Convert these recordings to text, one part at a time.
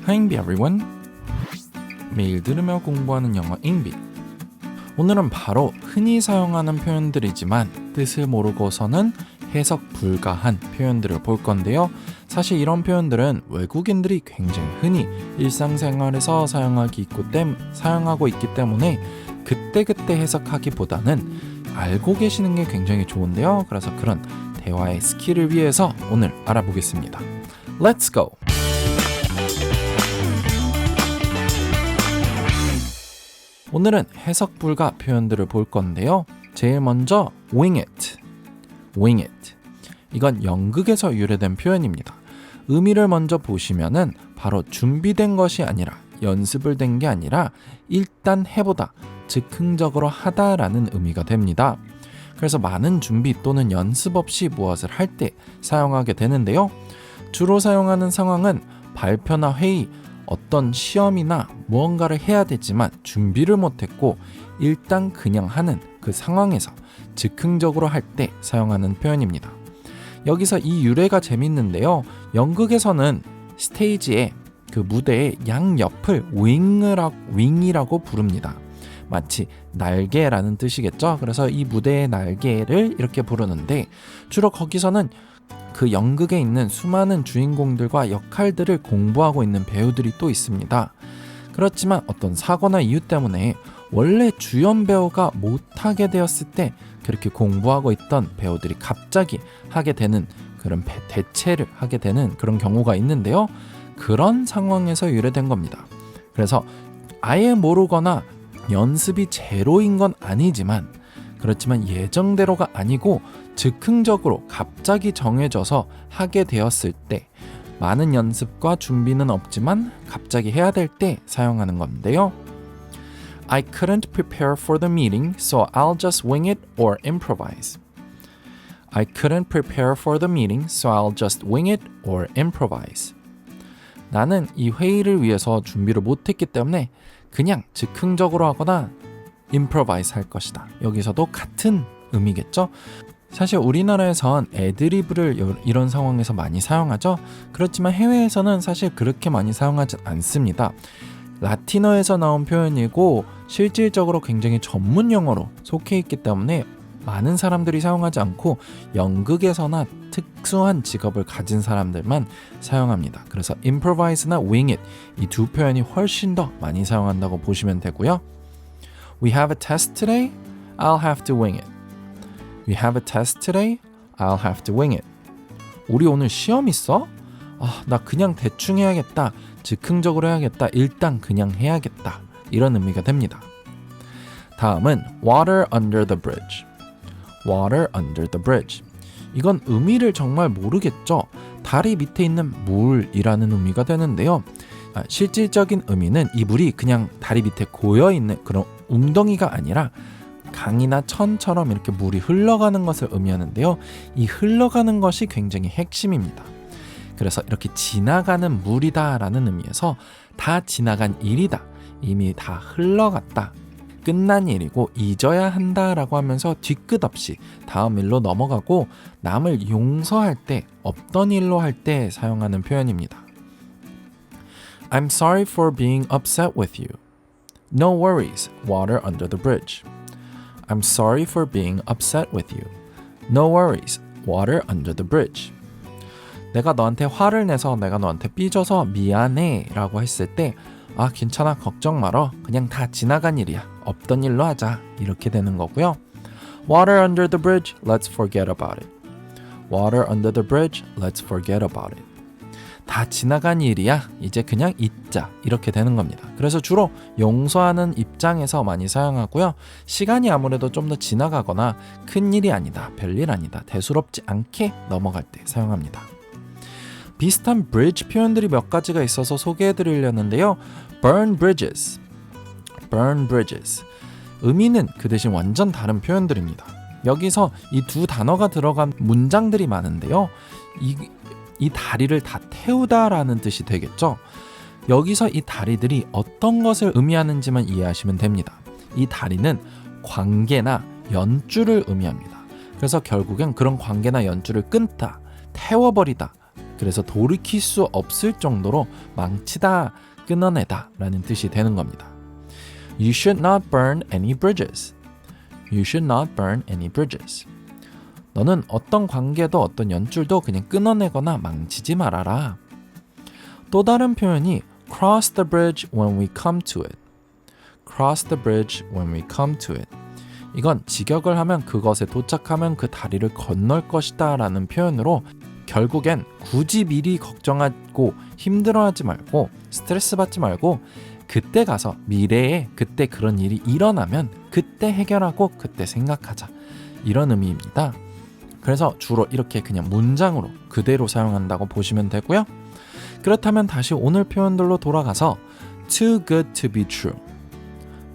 Hi everyone. 매일 들으며 공부하는 영어 잉비. 오늘은 바로 흔히 사용하는 표현들이지만 뜻을 모르고서는 해석 불가한 표현들을 볼 건데요. 사실 이런 표현들은 외국인들이 굉장히 흔히 일상생활에서 사용하고 있기 때문에 그때그때 해석하기보다는 알고 계시는 게 굉장히 좋은데요. 그래서 그런 대화의 스킬을 위해서 오늘 알아보겠습니다. Let's go! 오늘은 해석 불가 표현들을 볼 건데요. 제일 먼저 wing it. wing it. 이건 연극에서 유래된 표현입니다. 의미를 먼저 보시면은 바로 준비된 것이 아니라 연습을 된 게 아니라 일단 해보다, 즉흥적으로 하다라는 의미가 됩니다. 그래서 많은 준비 또는 연습 없이 무엇을 할 때 사용하게 되는데요. 주로 사용하는 상황은 발표나 회의, 어떤 시험이나 무언가를 해야 되지만 준비를 못했고 일단 그냥 하는 그 상황에서 즉흥적으로 할 때 사용하는 표현입니다. 여기서 이 유래가 재밌는데요. 연극에서는 스테이지에 그 무대의 양옆을 윙이라고 부릅니다. 마치 날개라는 뜻이겠죠. 그래서 이 무대의 날개를 이렇게 부르는데 주로 거기서는 그 연극에 있는 수많은 주인공들과 역할들을 공부하고 있는 배우들이 또 있습니다. 그렇지만 어떤 사고나 이유 때문에 원래 주연 배우가 못하게 되었을 때 그렇게 공부하고 있던 배우들이 갑자기 하게 되는 그런 대체를 하게 되는 그런 경우가 있는데요. 그런 상황에서 유래된 겁니다. 그래서 아예 모르거나 연습이 제로인 건 아니지만 그렇지만 예정대로가 아니고 즉흥적으로 갑자기 정해져서 하게 되었을 때 많은 연습과 준비는 없지만 갑자기 해야 될 때 사용하는 건데요. I couldn't prepare for the meeting, so I'll just wing it or improvise. I couldn't prepare for the meeting, so I'll just wing it or improvise. 나는 이 회의를 위해서 준비를 못했기 때문에 그냥 즉흥적으로 하거나 improvise 할 것이다. 여기서도 같은 의미겠죠? 사실 우리나라에선 애드리브를 이런 상황에서 많이 사용하죠. 그렇지만 해외에서는 사실 그렇게 많이 사용하지 않습니다. 라틴어에서 나온 표현이고 실질적으로 굉장히 전문 용어로 속해 있기 때문에 많은 사람들이 사용하지 않고 연극에서나 특수한 직업을 가진 사람들만 사용합니다. 그래서 improvise나 wing it 이 두 표현이 훨씬 더 많이 사용한다고 보시면 되고요. We have a test today. I'll have to wing it. We have a test today. I'll have to wing it. 우리 오늘 시험 있어? 나 그냥 대충 해야겠다. 즉흥적으로 해야겠다. 일단 그냥 해야겠다. 이런 의미가 됩니다. 다음은 water under the bridge. water under the bridge. 이건 의미를 정말 모르겠죠. 다리 밑에 있는 물이라는 의미가 되는데요. 실질적인 의미는 이 물이 그냥 다리 밑에 고여있는 그런 웅덩이가 아니라 강이나 천처럼 이렇게 물이 흘러가는 것을 의미하는데요. 이 흘러가는 것이 굉장히 핵심입니다. 그래서 이렇게 지나가는 물이다 라는 의미에서 다 지나간 일이다, 이미 다 흘러갔다, 끝난 일이고 잊어야 한다 라고 하면서 뒤끝 없이 다음 일로 넘어가고 남을 용서할 때, 없던 일로 할 때 사용하는 표현입니다. I'm sorry for being upset with you. No worries, water under the bridge. I'm sorry for being upset with you. No worries, water under the bridge. 내가 너한테 화를 내서 내가 너한테 삐져서 미안해 라고 했을 때 괜찮아, 걱정 말어, 그냥 다 지나간 일이야, 없던 일로 하자, 이렇게 되는 거고요. Water under the bridge, let's forget about it. Water under the bridge, let's forget about it. 다 지나간 일이야, 이제 그냥 잊자, 이렇게 되는 겁니다. 그래서 주로 용서하는 입장에서 많이 사용하고요. 시간이 아무래도 좀 더 지나가거나 큰일이 아니다, 별일 아니다, 대수롭지 않게 넘어갈 때 사용합니다. 비슷한 bridge 표현들이 몇 가지가 있어서 소개해 드리려는데요. burn bridges. burn bridges. 의미는 그 대신 완전 다른 표현들입니다. 여기서 이 두 단어가 들어간 문장들이 많은데요. 이 다리를 다 태우다라는 뜻이 되겠죠. 여기서 이 다리들이 어떤 것을 의미하는지만 이해하시면 됩니다. 이 다리는 관계나 연줄을 의미합니다. 그래서 결국엔 그런 관계나 연줄을 끊다, 태워버리다, 그래서 돌이킬 수 없을 정도로 망치다, 끊어내다 라는 뜻이 되는 겁니다. You should not burn any bridges. You should not burn any bridges. 너는 어떤 관계도 어떤 연줄도 그냥 끊어내거나 망치지 말아라. 또 다른 표현이 cross the bridge when we come to it. cross the bridge when we come to it. 이건 직역을 하면 그것에 도착하면 그 다리를 건널 것이다 라는 표현으로 결국엔 굳이 미리 걱정하고 힘들어하지 말고 스트레스 받지 말고 그때 가서 미래에 그때 그런 일이 일어나면 그때 해결하고 그때 생각하자 이런 의미입니다. 그래서 주로 이렇게 그냥 문장으로 그대로 사용한다고 보시면 되고요. 그렇다면 다시 오늘 표현들로 돌아가서 too good to be true.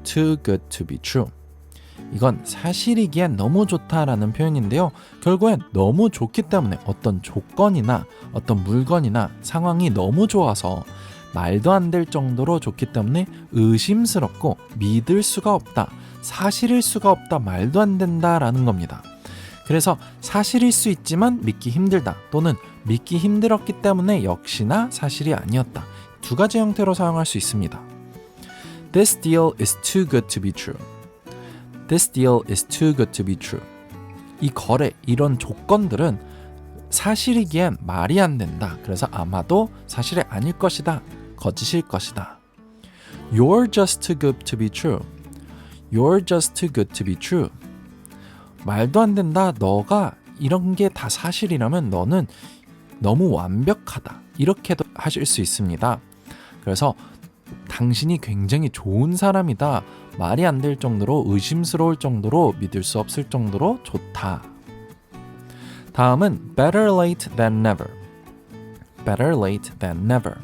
too good to be true. 이건 사실이기엔 너무 좋다라는 표현인데요. 결국엔 너무 좋기 때문에 어떤 조건이나 어떤 물건이나 상황이 너무 좋아서 말도 안 될 정도로 좋기 때문에 의심스럽고 믿을 수가 없다, 사실일 수가 없다, 말도 안 된다라는 겁니다. 그래서 사실일 수 있지만 믿기 힘들다 또는 믿기 힘들었기 때문에 역시나 사실이 아니었다. 두 가지 형태로 사용할 수 있습니다. This deal is too good to be true. This deal is too good to be true. 이 거래, 이런 조건들은 사실이기엔 말이 안 된다. 그래서 아마도 사실이 아닐 것이다. 거짓일 것이다. You're just too good to be true. You're just too good to be true. 말도 안 된다. 너가 이런 게 다 사실이라면 너는 너무 완벽하다. 이렇게도 하실 수 있습니다. 그래서 당신이 굉장히 좋은 사람이다. 말이 안 될 정도로 의심스러울 정도로 믿을 수 없을 정도로 좋다. 다음은 better late than never. better late than never.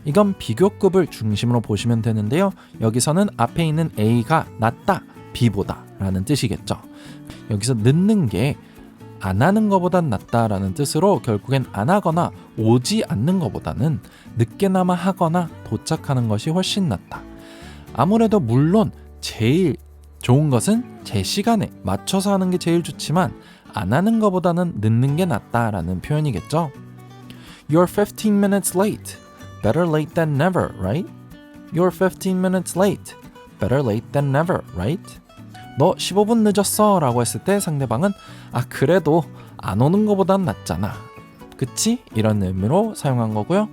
이건 비교급을 중심으로 보시면 되는데요. 여기서는 앞에 있는 A가 낫다, B보다 라는 뜻이겠죠. 여기서 늦는 게 안 하는 것보단 낫다라는 뜻으로 결국엔 안 하거나 오지 않는 것보다는 늦게나마 하거나 도착하는 것이 훨씬 낫다. 아무래도 물론 제일 좋은 것은 제 시간에 맞춰서 하는 게 제일 좋지만 안 하는 것보다는 늦는 게 낫다라는 표현이겠죠. You're 15 minutes late. Better late than never, right? You're 15 minutes late. Better late than never, right? 너 15분 늦었어 라고 했을 때 상대방은 그래도 안 오는 것보단 낫잖아. 그치? 이런 의미로 사용한 거고요.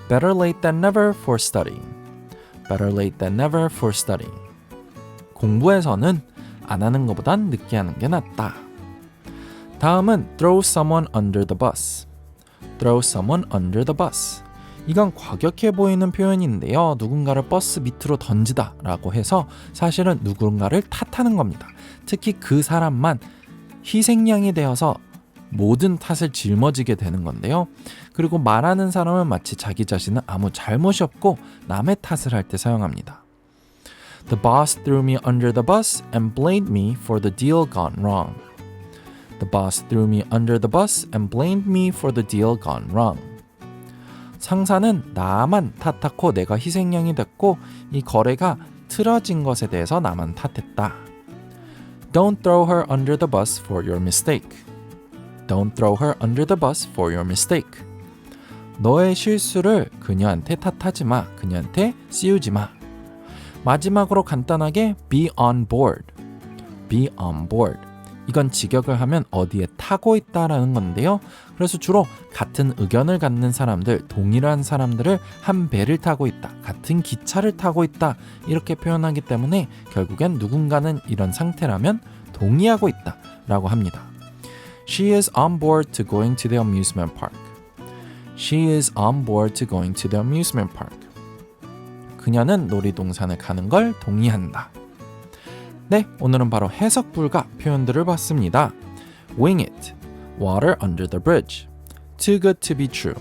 Better late than never for studying. Better late than never for studying. 공부에서는 안 하는 것보단 늦게 하는 게 낫다. 다음은 throw someone under the bus. throw someone under the bus. 이건 과격해 보이는 표현인데요. 누군가를 버스 밑으로 던지다 라고 해서 사실은 누군가를 탓하는 겁니다. 특히 그 사람만 희생양이 되어서 모든 탓을 짊어지게 되는 건데요. 그리고 말하는 사람은 마치 자기 자신은 아무 잘못이 없고 남의 탓을 할 때 사용합니다. The boss threw me under the bus and blamed me for the deal gone wrong. The boss threw me under the bus and blamed me for the deal gone wrong. 상사는 나만 탓하고 내가 희생양이 됐고 이 거래가 틀어진 것에 대해서 나만 탓했다. Don't throw her under the bus for your mistake. Don't throw her under the bus for your mistake. 너의 실수를 그녀한테 탓하지 마. 그녀한테 씌우지 마. 마지막으로 간단하게 be on board. be on board. 이건 직역을 하면 어디에 타고 있다라는 건데요. 그래서 주로 같은 의견을 갖는 사람들, 동일한 사람들을 한 배를 타고 있다, 같은 기차를 타고 있다 이렇게 표현하기 때문에 결국엔 누군가는 이런 상태라면 동의하고 있다 라고 합니다. She is on board to going to the amusement park. She is on board to going to the amusement park. 그녀는 놀이동산을 가는 걸 동의한다. 네, 오늘은 바로 해석 불가 표현들을 봤습니다. Wing it, water under the bridge, too good to be true,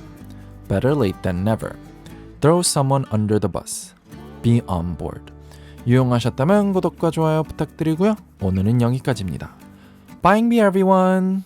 better late than never, throw someone under the bus, be on board. 유용하셨다면 구독과 좋아요 부탁드리고요. 오늘은 여기까지입니다. Bye everyone!